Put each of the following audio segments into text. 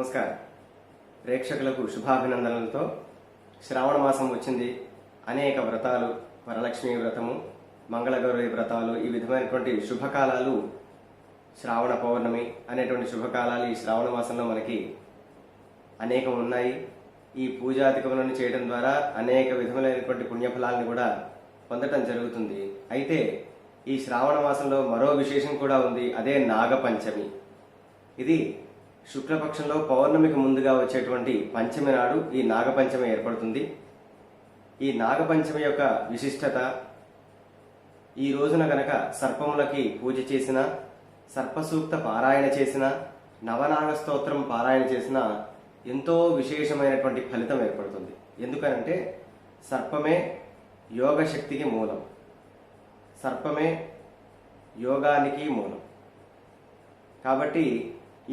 నమస్కారం. ప్రేక్షకులకు శుభాభినందనలతో శ్రావణ మాసం వచ్చింది. అనేక వ్రతాలు, వరలక్ష్మి వ్రతము, మంగళగౌరి వ్రతాలు, ఈ విధమైనటువంటి శుభకాలాలు, శ్రావణ పౌర్ణమి అనేటువంటి శుభకాలాలు ఈ శ్రావణ మాసంలో మనకి అనేకం ఉన్నాయి. ఈ పూజాధికములను చేయడం ద్వారా అనేక విధములైనటువంటి పుణ్యఫలాలను కూడా పొందటం జరుగుతుంది. అయితే ఈ శ్రావణ మాసంలో మరో విశేషం కూడా ఉంది. అదే నాగపంచమి. ఇది శుక్లపక్షంలో పౌర్ణమికి ముందుగా వచ్చేటువంటి పంచమి నాడు ఈ నాగపంచమి ఏర్పడుతుంది. ఈ నాగపంచమి యొక్క విశిష్టత, ఈ రోజున గనక సర్పములకి పూజ చేసిన, సర్పసూక్త పారాయణ చేసిన, నవనాగ స్తోత్రం పారాయణ చేసిన ఎంతో విశేషమైనటువంటి ఫలితం ఏర్పడుతుంది. ఎందుకనంటే సర్పమే యోగ శక్తికి మూలం, సర్పమే యోగానికి మూలం. కాబట్టి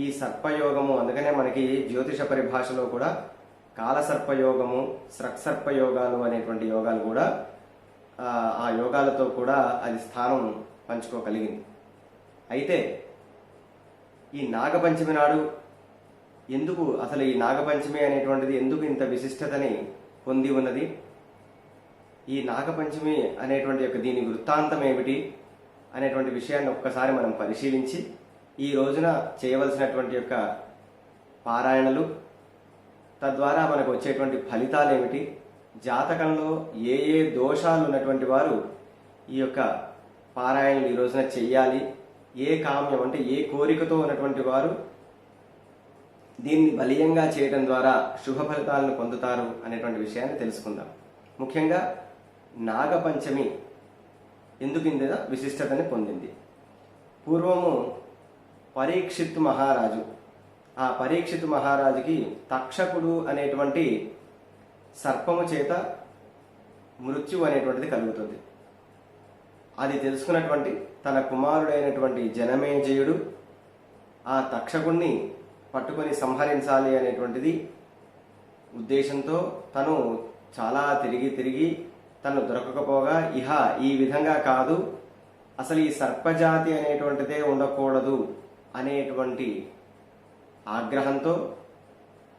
ఈ సర్పయోగము, అందుకనే మనకి జ్యోతిష పరిభాషలో కూడా కాలసర్పయోగము, స్రక్సర్పయోగాలు అనేటువంటి యోగాలు కూడా ఆ యోగాలతో కూడా అది స్థానం పంచుకోగలిగింది. అయితే ఈ నాగపంచమి నాడు ఎందుకు, అసలు ఈ నాగపంచమి అనేటువంటిది ఎందుకు ఇంత విశిష్టతని పొంది ఉన్నది, ఈ నాగపంచమి అనేటువంటి యొక్క దీని వృత్తాంతం ఏమిటి అనేటువంటి విషయాన్ని ఒక్కసారి మనం పరిశీలించి ఈ రోజున చేయవలసినటువంటి యొక్క పారాయణలు, తద్వారా మనకు వచ్చేటువంటి ఫలితాలు ఏమిటి, జాతకంలో ఏ ఏ దోషాలు ఉన్నటువంటి వారు ఈ యొక్క పారాయణలు ఈ రోజున చెయ్యాలి, ఏ కామ్యం అంటే ఏ కోరికతో ఉన్నటువంటి వారు దీన్ని బలీయంగా చేయడం ద్వారా శుభ ఫలితాలను పొందుతారు అనేటువంటి విషయాన్ని తెలుసుకుందాం. ముఖ్యంగా నాగపంచమి ఎందుకు ఇంత విశిష్టతని పొందింది. పూర్వము పరీక్షిత్ మహారాజు, ఆ పరీక్షిత్ మహారాజుకి తక్షకుడు అనేటువంటి సర్పము చేత మృత్యు అనేటువంటిది కలుగుతుంది. అది తెలుసుకున్నటువంటి తన కుమారుడైనటువంటి జనమేజయుడు ఆ తక్షకుణ్ణి పట్టుకొని సంహరించాలి అనేటువంటిది ఉద్దేశంతో తను చాలా తిరిగి తను దొరకకపోగా, ఈ విధంగా కాదు, అసలు ఈ సర్పజాతి అనేటువంటిదే ఉండకూడదు అనేటువంటి ఆగ్రహంతో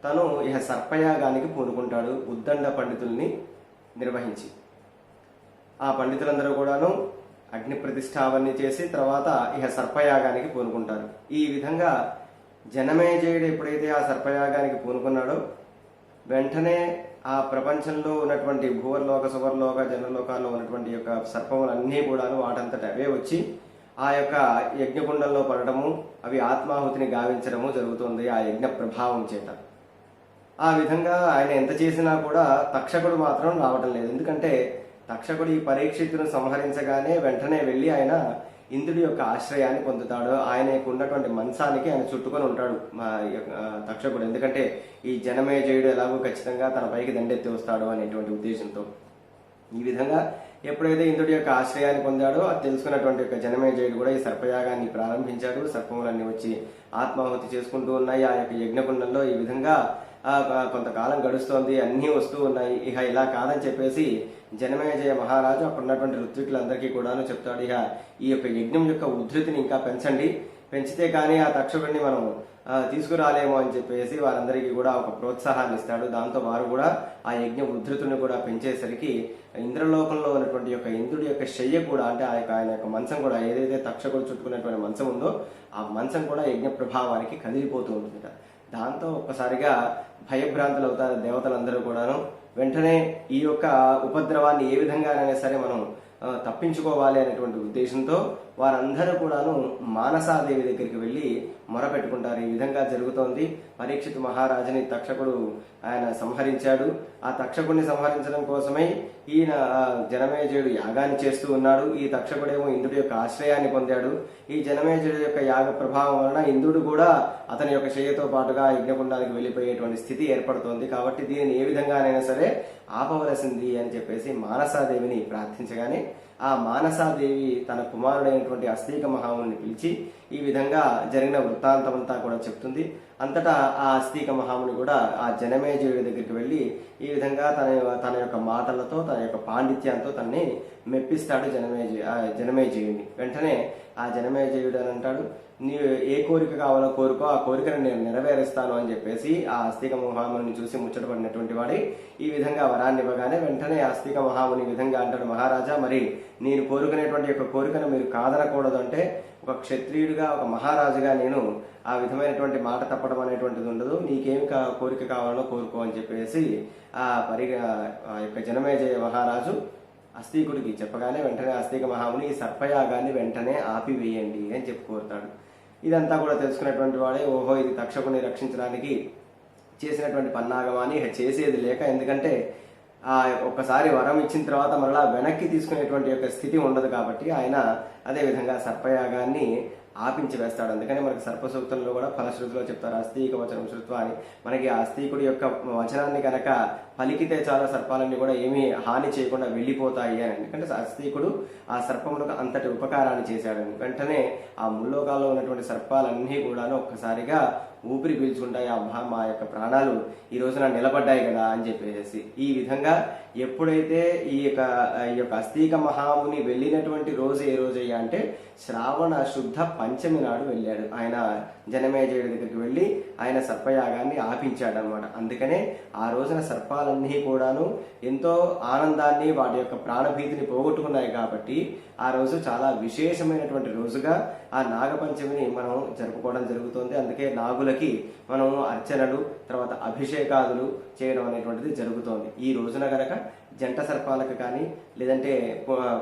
తను సర్పయాగానికి పూనుకుంటాడు. ఉద్దండ పండితుల్ని నిర్వహించి ఆ పండితులందరూ కూడాను అగ్ని ప్రతిష్టావన్నీ చేసి తర్వాత సర్పయాగానికి పూనుకుంటారు. ఈ విధంగా జనమేజయుడు ఎప్పుడైతే ఆ సర్పయాగానికి పూనుకున్నాడో వెంటనే ఆ ప్రపంచంలో ఉన్నటువంటి భూవర్లోక, సువర్లోక, జనలోకాల్లో ఉన్నటువంటి యొక్క సర్పములన్నీ కూడాను వాటంతట అవే వచ్చి ఆ యొక్క యజ్ఞకుండంలో పడటము, అవి ఆత్మాహుతిని గావించడము జరుగుతుంది ఆ యజ్ఞ ప్రభావం చేత. ఆ విధంగా ఆయన ఎంత చేసినా కూడా తక్షకుడు మాత్రం రావటం లేదు. ఎందుకంటే తక్షకుడు ఈ పరీక్షితును సంహరించగానే వెంటనే వెళ్ళి ఆయన ఇంద్రుడి యొక్క ఆశ్రయాన్ని పొందుతాడు. ఆయనకు ఉన్నటువంటి మంచానికి ఆయన చుట్టుకొని ఉంటాడు తక్షకుడు. ఎందుకంటే ఈ జనమేజయుడు ఎలాగో ఖచ్చితంగా తన పైకి దండెత్తి వస్తాడు అనేటువంటి ఉద్దేశంతో ఈ విధంగా ఎప్పుడైతే ఇంద్రుడి యొక్క ఆశ్రయాన్ని పొందాడో అది తెలుసుకున్నటువంటి యొక్క జనమేజయుడు కూడా ఈ సర్పయాగాన్ని ప్రారంభించాడు. సర్పములన్నీ వచ్చి ఆత్మాహుతి చేసుకుంటూ ఉన్నాయి ఆ యొక్క యజ్ఞకుండంలో. ఈ విధంగా కొంతకాలం గడుస్తోంది, అన్నీ వస్తూ ఉన్నాయి. ఇలా కాదని చెప్పేసి జనమేజయ మహారాజు అక్కడ ఉన్నటువంటి ఋత్వికులందరికీ కూడాను చెప్తాడు, ఈ యొక్క యజ్ఞం యొక్క ఉద్ధృతిని ఇంకా పెంచితే కానీ ఆ తక్షకుడిని మనం తీసుకురాలేమో అని చెప్పేసి వారందరికీ కూడా ఒక ప్రోత్సాహాన్ని ఇస్తాడు. దాంతో వారు కూడా ఆ యజ్ఞ ఉద్ధృతిని కూడా పెంచేసరికి ఇంద్రలోకంలో ఉన్నటువంటి యొక్క ఇంద్రుడి యొక్క శయ్య కూడా, అంటే ఆయన యొక్క మంచం కూడా, ఏదైతే తక్షకుడు చుట్టుకున్నటువంటి మంచం ఉందో ఆ మంచం కూడా యజ్ఞ ప్రభావానికి కదిలిపోతూ ఉంటుంది. దాంతో ఒక్కసారిగా భయభ్రాంతులు అవుతారు దేవతలందరూ కూడాను. వెంటనే ఈ యొక్క ఉపద్రవాన్ని ఏ విధంగానైనా సరే మనం తప్పించుకోవాలి అనేటువంటి ఉద్దేశంతో వారందరూ కూడాను మానసాదేవి దగ్గరికి వెళ్ళి మొరపెట్టుకుంటారు. ఈ విధంగా జరుగుతోంది, పరీక్షిత్ మహారాజుని తక్షకుడు ఆయన సంహరించాడు. ఆ తక్షకుడిని సంహరించడం కోసమై ఈయన జనమేజయుడు యాగాన్ని చేస్తూ ఉన్నాడు. ఈ తక్షకుడేమో ఇంద్రుడి యొక్క ఆశ్రయాన్ని పొందాడు. ఈ జనమేజయుడు యొక్క యాగ ప్రభావం వలన ఇంద్రుడు కూడా అతని యొక్క శయ్యతో పాటుగా యజ్ఞకుండానికి వెళ్ళిపోయేటువంటి స్థితి ఏర్పడుతోంది. కాబట్టి దీనిని ఏ విధంగానైనా సరే ఆపవలసింది అని చెప్పేసి మానసాదేవిని ప్రార్థించగానే ఆ మానసాదేవి తన కుమారుడైనటువంటి అస్తిక మహాముని పిలిచి ఈ విధంగా జరిగిన వృత్తాంతమంతా కూడా చెప్తుంది. అంతటా ఆ అస్తిక మహాముని కూడా ఆ జనమేజయుడి దగ్గరికి వెళ్ళి ఈ విధంగా తన యొక్క మాటలతో, తన యొక్క పాండిత్యంతో తనని మెప్పిస్తాడు జనమేజయుడిని. వెంటనే ఆ జనమేజయుడు అని అంటాడు, నీవు ఏ కోరిక కావాలో కోరుకో, ఆ కోరికను నేను నెరవేరుస్తాను అని చెప్పేసి ఆ ఆస్తిక మహాముని చూసి ముచ్చటపడినటువంటి వాడి ఈ విధంగా వరాన్ని ఇవ్వగానే వెంటనే ఆస్తిక మహాముని విధంగా అంటాడు, మహారాజా మరి నేను కోరుకునేటువంటి యొక్క కోరికను మీరు కాదనకూడదు అంటే ఒక క్షత్రియుడిగా ఒక మహారాజుగా నేను ఆ విధమైనటువంటి మాట తప్పడం అనేటువంటిది ఉండదు, నీకేమి కోరిక కావాలో కోరుకో అని చెప్పేసి ఆ యొక్క జనమేజయ మహారాజు అస్తికుడికి చెప్పగానే వెంటనే అస్తిక మహాముని ఈ సర్పయాగాన్ని వెంటనే ఆపివేయండి అని చెప్పి కోరుతాడు. ఇదంతా కూడా తెలుసుకున్నటువంటి వాడే, ఓహో ఇది తక్షకుని రక్షించడానికి చేసినటువంటి పన్నాగమాని చేసేది లేక, ఎందుకంటే ఒక్కసారి వరం ఇచ్చిన తర్వాత మరలా వెనక్కి తీసుకునేటువంటి యొక్క స్థితి ఉండదు కాబట్టి ఆయన అదేవిధంగా సర్పయాగాన్ని ఆపించి వేస్తాడు. అందుకని మనకి సర్ప సూక్తంలో కూడా ఫలశ్రుతిలో చెప్తారు అస్తిక వచనం శృత్వ అని. మనకి ఆ అస్తికుడి యొక్క వచనాన్ని కనుక పలికితే చాలా సర్పాలన్నీ కూడా ఏమీ హాని చేయకుండా వెళ్ళిపోతాయి అని. ఎందుకంటే అస్తికుడు ఆ సర్పములకు అంతటి ఉపకారాన్ని చేశాడని. వెంటనే ఆ ముల్లోకాల్లో ఉన్నటువంటి సర్పాలన్నీ కూడాను ఒక్కసారిగా ఊపిరి పీల్చుకుంటాయి, అబ్బా మా యొక్క ప్రాణాలు ఈ రోజున నిలబడ్డాయి కదా అని చెప్పేసి. ఈ విధంగా ఎప్పుడైతే ఈ యొక్క అస్తిక మహాముని వెళ్ళినటువంటి రోజు ఏ రోజయ్యా అంటే శ్రావణ శుద్ధ పంచమి నాడు వెళ్ళాడు. ఆయన జనమేజయుడి దగ్గరికి వెళ్ళి ఆయన సర్పయాగాన్ని ఆపించాడు అనమాట. అందుకనే ఆ రోజున సర్పాలన్నీ కూడాను ఎంతో ఆనందాన్ని వాటి యొక్క ప్రాణభీతిని పోగొట్టుకున్నాయి కాబట్టి ఆ రోజు చాలా విశేషమైనటువంటి రోజుగా ఆ నాగపంచమిని మనం జరుపుకోవడం జరుగుతుంది. అందుకే నాగులకి మనం అర్చనలు తర్వాత అభిషేకాదులు చేయడం అనేటువంటిది జరుగుతోంది. ఈ రోజున గనక జంట సర్పాలకు కానీ, లేదంటే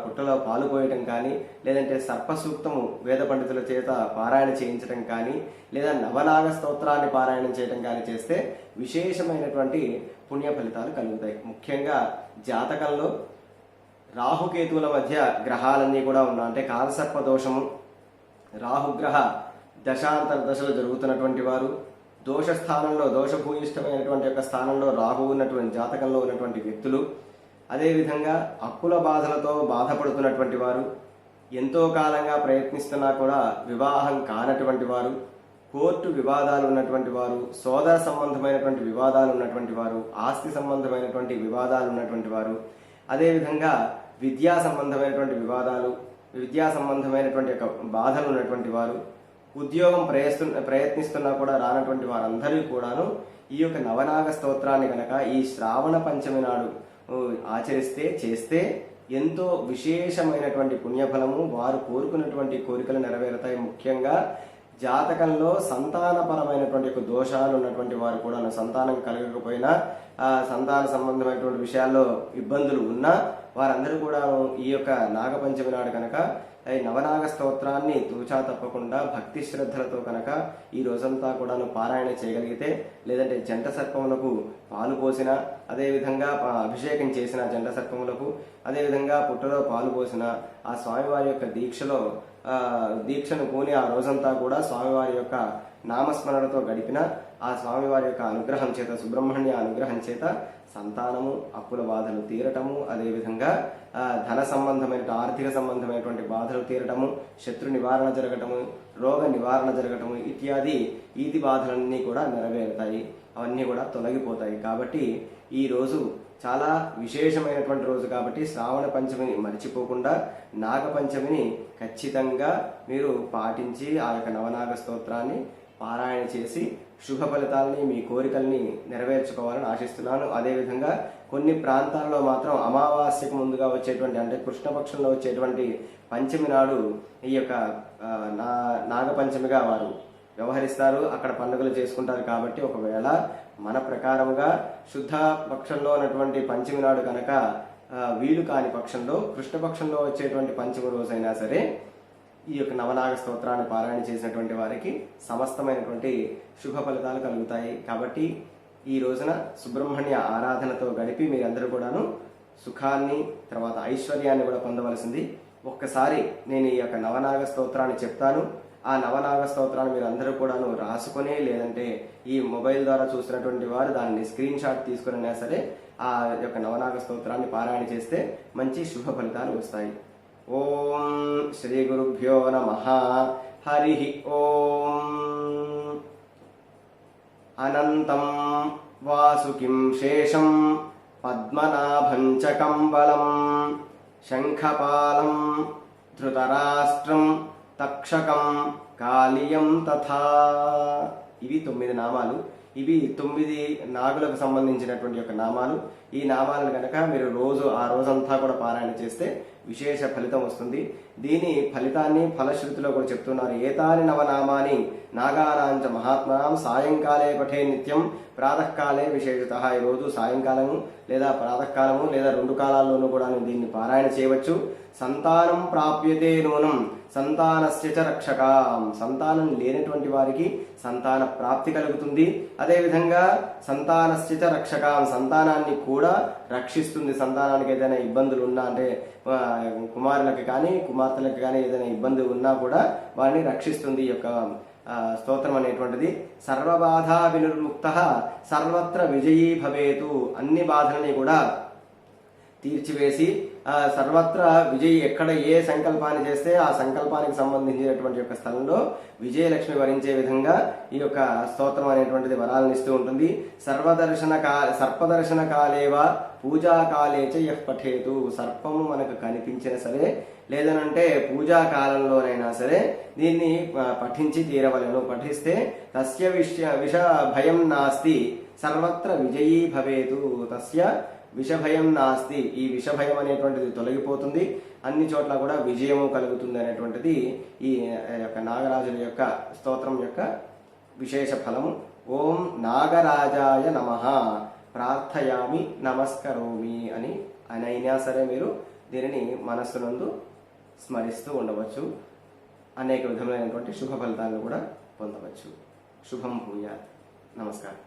పుట్టలో పాలు పోయటం కానీ, లేదంటే సర్ప సూక్తము వేద పండితుల చేత పారాయణ చేయించడం కానీ, లేదా నవనాగ స్తోత్రాన్ని పారాయణం చేయడం కానీ చేస్తే విశేషమైనటువంటి పుణ్య ఫలితాలు కలుగుతాయి. ముఖ్యంగా జాతకంలో రాహుకేతువుల మధ్య గ్రహాలన్నీ కూడా ఉన్నాయి. అంటే కాలసర్ప దోషము, రాహుగ్రహ దశాంతర దశలు జరుగుతున్నటువంటి వారు, దోష స్థానంలో దోషభూయిష్టమైనటువంటి యొక్క స్థానంలో రాహు ఉన్నటువంటి జాతకంలో ఉన్నటువంటి వ్యక్తులు, అదేవిధంగా అప్పుల బాధలతో బాధపడుతున్నటువంటి వారు, ఎంతో కాలంగా ప్రయత్నిస్తున్నా కూడా వివాహం కానటువంటి వారు, కోర్టు వివాదాలు ఉన్నటువంటి వారు, సోదర సంబంధమైనటువంటి వివాదాలు ఉన్నటువంటి వారు, ఆస్తి సంబంధమైనటువంటి వివాదాలు ఉన్నటువంటి వారు, అదేవిధంగా విద్యా సంబంధమైనటువంటి వివాదాలు, విద్యా సంబంధమైనటువంటి యొక్క బాధలు ఉన్నటువంటి వారు, ఉద్యోగం ప్రయత్నిస్తున్నా కూడా రానటువంటి వారందరూ కూడాను ఈ యొక్క నవనాగ స్తోత్రాన్ని కనుక ఈ శ్రావణ పంచమి నాడు ఆచరిస్తే చేస్తే ఎంతో విశేషమైనటువంటి పుణ్యఫలము, వారు కోరుకున్నటువంటి కోరికలు నెరవేరుతాయి. ముఖ్యంగా జాతకంలో సంతానపరమైనటువంటి దోషాలు ఉన్నటువంటి వారు కూడా సంతానం కలగకపోయినా, సంతాన సంబంధమైనటువంటి విషయాల్లో ఇబ్బందులు ఉన్నా వారందరూ కూడా ఈ యొక్క నాగపంచమి నాడు కనుక ఈ నవనాగ స్తోత్రాన్ని తూచా తప్పకుండా భక్తి శ్రద్ధలతో కనుక ఈ రోజంతా కూడాను పారాయణ చేయగలిగితే, లేదంటే జంట సర్పములకు పాలు పోసిన, అదేవిధంగా అభిషేకం చేసిన జంట సర్పములకు, అదేవిధంగా పుట్టలో పాలు పోసిన ఆ స్వామివారి యొక్క దీక్షను పూని ఆ రోజంతా కూడా స్వామివారి యొక్క నామస్మరణతో గడిపిన ఆ స్వామివారి యొక్క అనుగ్రహం చేత, సుబ్రహ్మణ్య అనుగ్రహం చేత సంతానము, అప్పుల బాధలు తీరటము, అదేవిధంగా ధన సంబంధమైన ఆర్థిక సంబంధమైనటువంటి బాధలు తీరటము, శత్రు నివారణ జరగటము, రోగ నివారణ జరగటము ఇత్యాది ఈతి బాధలన్నీ కూడా నెరవేరుతాయి, అవన్నీ కూడా తొలగిపోతాయి. కాబట్టి ఈ రోజు చాలా విశేషమైనటువంటి రోజు కాబట్టి శ్రావణ పంచమిని మర్చిపోకుండా నాగపంచమిని ఖచ్చితంగా మీరు పాటించి ఆ యొక్క నవనాగ స్తోత్రాన్ని పారాయణ చేసి శుభ ఫలితాలని, మీ కోరికల్ని నెరవేర్చుకోవాలని ఆశిస్తున్నాను. అదేవిధంగా కొన్ని ప్రాంతాల్లో మాత్రం అమావాస్యకు ముందుగా వచ్చేటువంటి, అంటే కృష్ణపక్షంలో వచ్చేటువంటి పంచమి నాడు ఈ యొక్క నాగపంచమిగా వారు వ్యవహరిస్తారు, అక్కడ పండుగలు చేసుకుంటారు. కాబట్టి ఒకవేళ మన ప్రకారముగా శుద్ధ పక్షంలో ఉన్నటువంటి పంచమి నాడు కనుక వీలు కాని పక్షంలో కృష్ణపక్షంలో వచ్చేటువంటి పంచమి రోజైనా సరే ఈ యొక్క నవనాగ స్తోత్రాన్ని పారాయణ చేసినటువంటి వారికి సమస్తమైనటువంటి శుభ ఫలితాలు కలుగుతాయి. కాబట్టి ఈ రోజున సుబ్రహ్మణ్య ఆరాధనతో గడిపి మీరందరూ కూడాను సుఖాన్ని తర్వాత ఐశ్వర్యాన్ని కూడా పొందవలసింది. ఒక్కసారి నేను ఈ యొక్క నవనాగ స్తోత్రాన్ని చెప్తాను. ఆ నవనాగ స్తోత్రాన్ని మీరు అందరూ కూడాను రాసుకొని, లేదంటే ఈ మొబైల్ ద్వారా చూసినటువంటి వారు దాన్ని స్క్రీన్ షాట్ తీసుకున్నా సరే ఆ యొక్క నవనాగ స్తోత్రాన్ని పారాయణ చేస్తే మంచి శుభ ఫలితాలు వస్తాయి. ఓం శ్రీ గురుభ్యో నమః. హరి ఓం. అనంతం వాసుకిం శేషం పద్మనాభం చ కంబలం శంఖపాలం ధృతరాష్ట్రం తక్షకం కాళియం తథా. ఇవి 9 నామాలు. ఇవి 9 నాగులకు సంబంధించినటువంటి యొక్క నామాలు. ఈ నామాలను కనుక మీరు ఆ రోజంతా కూడా పారాయణ చేస్తే విశేష ఫలితం వస్తుంది. దీని ఫలితాన్ని ఫలశ్రుతిలో కూడా చెప్తున్నారు. ఏతాని నవనామాని నాగానాంచ మహాత్మానం సాయంకాలే పఠే నిత్యం ప్రాతకాలే విశేషత. ఈరోజు సాయంకాలము లేదా ప్రాతకాలము లేదా 2 కాలాల్లోనూ కూడా దీన్ని పారాయణ చేయవచ్చు. సంతానం ప్రాప్యతే నూనం సంతానస్య చ రక్షకాం. సంతానం లేనటువంటి వారికి సంతాన ప్రాప్తి కలుగుతుంది. అదేవిధంగా సంతానస్య చ రక్షకాం, సంతానాన్ని కూడా రక్షిస్తుంది. సంతానానికి ఏదైనా ఇబ్బందులు ఉన్నా, అంటే కుమారులకు కానీ కుమార్తెలకు కానీ ఏదైనా ఇబ్బంది ఉన్నా కూడా వారిని రక్షిస్తుంది ఈ యొక్క స్తోత్రం అనేటువంటిది. సర్వబాధా వినిర్ముక్త సర్వత్ర విజయీ భవేతు. అన్ని బాధలని కూడా తీర్చివేసి సర్వత్ర విజయ్, ఎక్కడ ఏ సంకల్పాన్ని చేస్తే ఆ సంకల్పానికి సంబంధించినటువంటి యొక్క స్థలంలో విజయలక్ష్మి వరించే విధంగా ఈ యొక్క స్తోత్రం అనేటువంటిది వరాలను ఇస్తూ ఉంటుంది. సర్పదర్శన కాలేవా పూజాకాలే చ యః పఠేతు. సర్పము మనకు కనిపించిన సరే, లేదనంటే పూజా కాలంలోనైనా సరే దీన్ని పఠించి తీరవలను. పఠిస్తే తస్య విష భయం నాస్తి సర్వత్ర విజయీ భవేతు. తస్య విషభయం నాస్తి. ఈ విషభయం అనేటువంటిది తొలగిపోతుంది, అన్ని చోట్ల కూడా విజయము కలుగుతుంది అనేటువంటిది ఈ యొక్క నాగరాజుల యొక్క స్తోత్రం యొక్క విశేష ఫలము. ఓం నాగరాజాయ నమః ప్రార్థయామి నమస్కరోమి అని అయినా సరే మీరు దీనిని మనస్సునందు స్మరిస్తూ ఉండవచ్చు. అనేక విధములైనటువంటి శుభ ఫలితాలను కూడా పొందవచ్చు. శుభం భూయాత్. నమస్కారం.